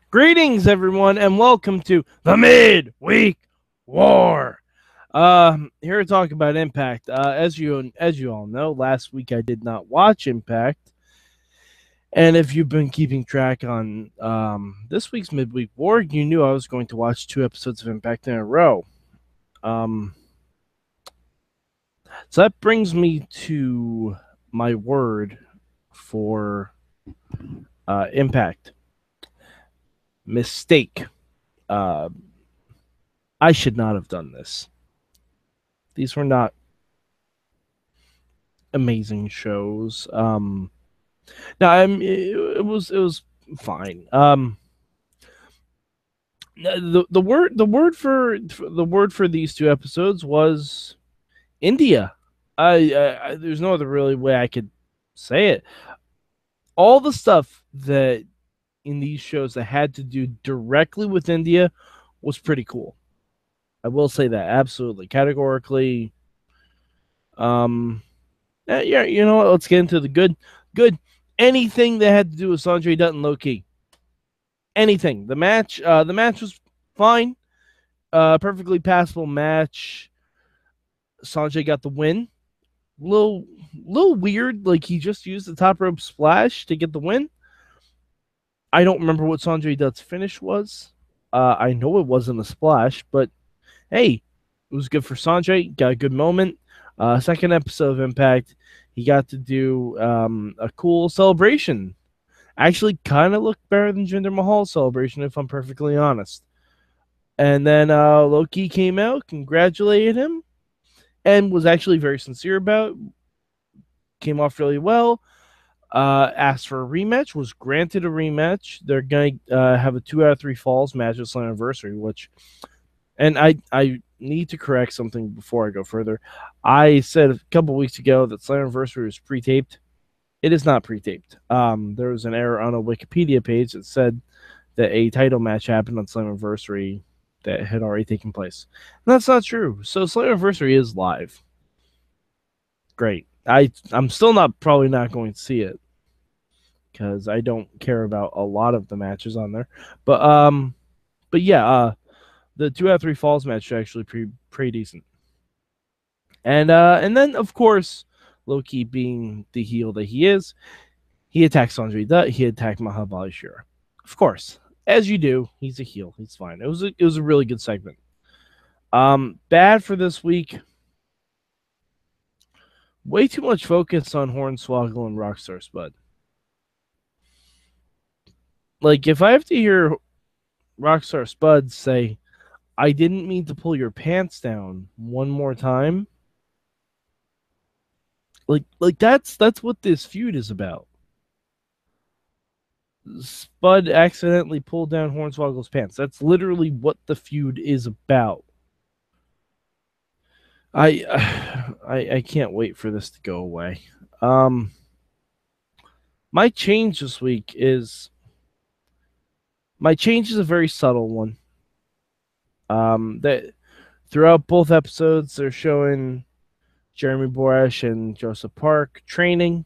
Greetings, everyone, and welcome to the Midweek War. Here to talk about Impact. As you all know, last week I did not watch Impact, and if you've been keeping track on this week's Midweek War, you knew I was going to watch 2 episodes of Impact in a row. So that brings me to my word for Impact. Mistake. I should not have done this. These were not amazing shows. It was fine. The word for these 2 episodes was India. I there's no other really way I could say it. All the stuff that in these shows that had to do directly with India was pretty cool. I will say that absolutely, categorically. Yeah, you know what? Let's get into the good. Anything that had to do with Sonjay, Dutt, and Loki. Anything. The match was fine. Perfectly passable match. Sonjay got the win. Little weird. Like he just used the top rope splash to get the win. I don't remember what Sonjay Dutt's finish was. I know it wasn't a splash, but hey, it was good for Sonjay. Got a good moment. Second episode of Impact, he got to do a cool celebration. Actually, kind of looked better than Jinder Mahal's celebration, if I'm perfectly honest. And then Loki came out, congratulated him, and was actually very sincere about it. Came off really well. Asked for a rematch, was granted a rematch. They're going to have a 2 out of 3 falls match at Slammiversary, which... And I need to correct something before I go further. I said a couple weeks ago that Slammiversary was pre-taped. It is not pre-taped. There was an error on a Wikipedia page that said that a title match happened on Slammiversary that had already taken place. And that's not true. So Slammiversary is live. Great. I'm still probably not going to see it because I don't care about a lot of the matches on there. But yeah, the 2 out of 3 falls match is actually pretty decent. And then of course, Loki being the heel that he is, he attacked Sonjay Dutt, he attacked Mahabali Shira. Of course, as you do, he's a heel. He's fine. It was a really good segment. Bad for this week. Way too much focus on Hornswoggle and Rockstar Spud. Like, if I have to hear Rockstar Spud say, "I didn't mean to pull your pants down" one more time, like that's what this feud is about. Spud accidentally pulled down Hornswoggle's pants. That's literally what the feud is about. I can't wait for this to go away. My change this week is a very subtle one. That throughout both episodes, they're showing Jeremy Borash and Joseph Park training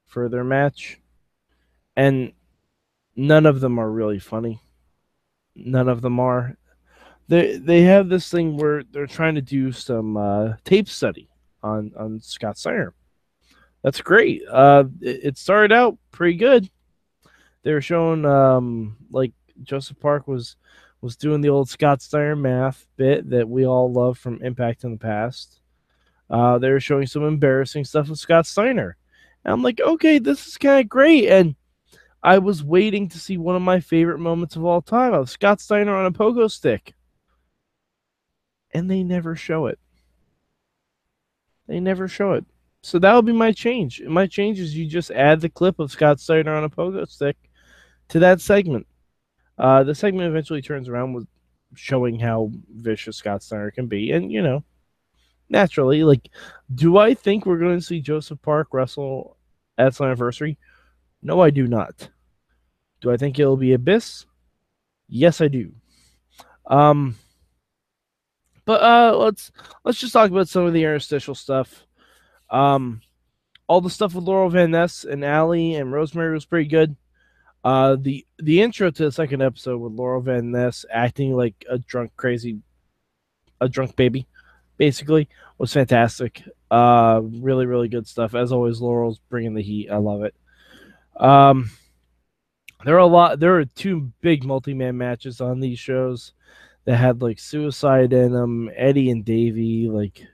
for their match, and none of them are really funny. None of them are. They have this thing where they're trying to do some tape study on Scott Steiner. That's great. It started out pretty good. They were showing like Joseph Park was doing the old Scott Steiner math bit that we all love from Impact in the past. They were showing some embarrassing stuff with Scott Steiner. And I'm like, okay, this is kind of great. And I was waiting to see one of my favorite moments of all time of Scott Steiner on a pogo stick. And they never show it. They never show it. So that would be my change. My change is you just add the clip of Scott Steiner on a pogo stick to that segment. The segment eventually turns around with showing how vicious Scott Steiner can be. And, you know, naturally, like, do I think we're going to see Joseph Park wrestle at Slammiversary? No, I do not. Do I think it'll be Abyss? Yes, I do. But let's just talk about some of the interstitial stuff. All the stuff with Laurel Van Ness and Allie and Rosemary was pretty good. The intro to the second episode with Laurel and Ness acting like a drunk baby, basically, was fantastic. Really, really good stuff. As always, Laurel's bringing the heat. I love it. Um, there are two big multi-man matches on these shows that had like suicide in them. Eddie and Davey, like,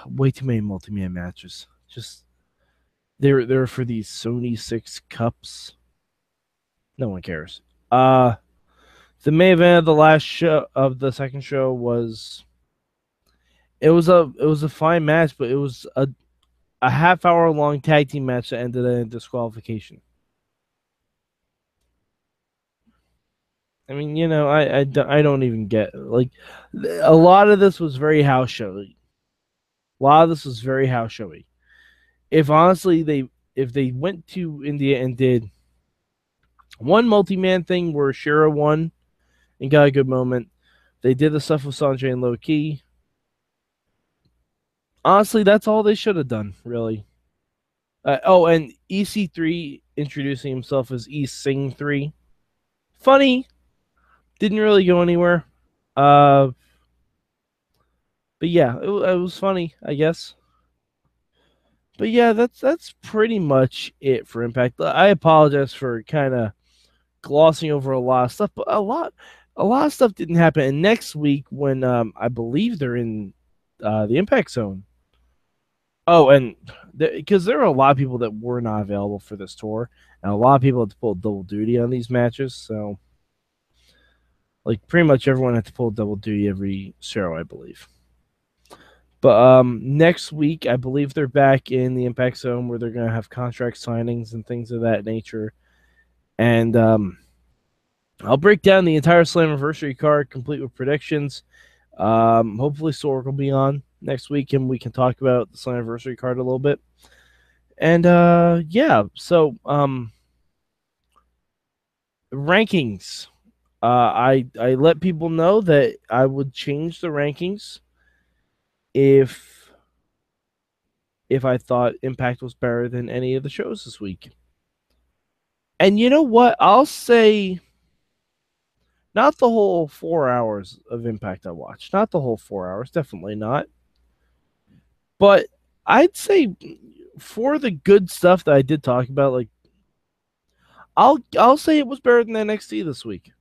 way too many multi-man matches. Just they're for these Sony 6 cups. No one cares. The main event of the last show of the second show was it was a fine match, but it was a half-hour long tag team match that ended in disqualification. I mean, I don't even get like a lot of this was very house showy. A lot of this was very house showy. If honestly if they went to India and did one multi-man thing where Shira won and got a good moment, they did the stuff with Sonjay and Low Key. Honestly, that's all they should have done, really. And EC3 introducing himself as E Sing 3. Funny. Didn't really go anywhere. But yeah, it was funny, I guess. But yeah, that's pretty much it for Impact. I apologize for kind of glossing over a lot of stuff, but a lot of stuff didn't happen. And next week, when I believe they're in the Impact Zone. Oh, and because there are a lot of people that were not available for this tour, and a lot of people had to pull double duty on these matches. So, like, pretty much everyone had to pull double duty every show, I believe. But next week, I believe they're back in the Impact Zone where they're going to have contract signings and things of that nature. And I'll break down the entire Slammiversary card, complete with predictions. Hopefully, Sorg will be on next week, and we can talk about the Slammiversary card a little bit. And yeah, so rankings. I let people know that I would change the rankings if I thought Impact was better than any of the shows this week. And you know what? I'll say not the whole 4 hours of Impact I watched. Not the whole 4 hours. Definitely not. But I'd say for the good stuff that I did talk about, like I'll say it was better than NXT this week.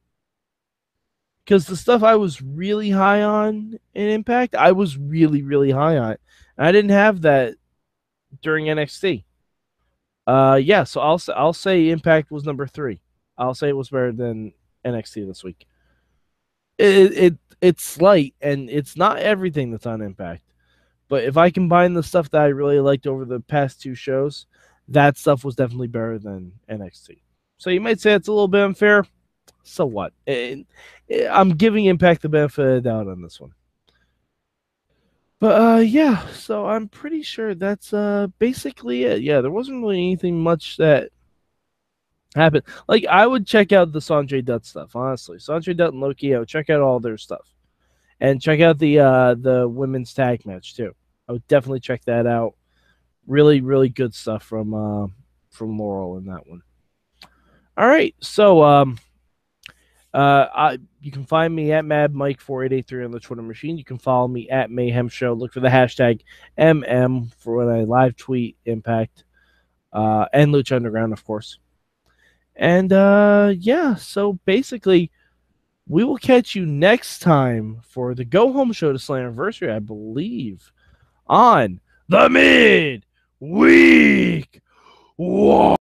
Because the stuff I was really high on in Impact, I was really, really high on. And I didn't have that during NXT. Yeah, so I'll say Impact was number 3. I'll say it was better than NXT this week. It's slight, and it's not everything that's on Impact. But if I combine the stuff that I really liked over the past 2 shows, that stuff was definitely better than NXT. So you might say it's a little bit unfair. So what? I'm giving Impact the benefit of the doubt on this one. But yeah, so I'm pretty sure that's basically it. Yeah, there wasn't really anything much that happened. Like, I would check out the Sonjay Dutt stuff, honestly. Sonjay Dutt and Low Key, I would check out all their stuff. And check out the women's tag match too. I would definitely check that out. Really, really good stuff from Laurel in that one. All right, so you can find me at MadMike4883 on the Twitter machine. You can follow me at Mayhem Show. Look for the hashtag MM for when I live tweet Impact and Lucha Underground, of course. And yeah, so basically, we will catch you next time for the Go Home Show to Slammiversary, I believe, on the Midweek War.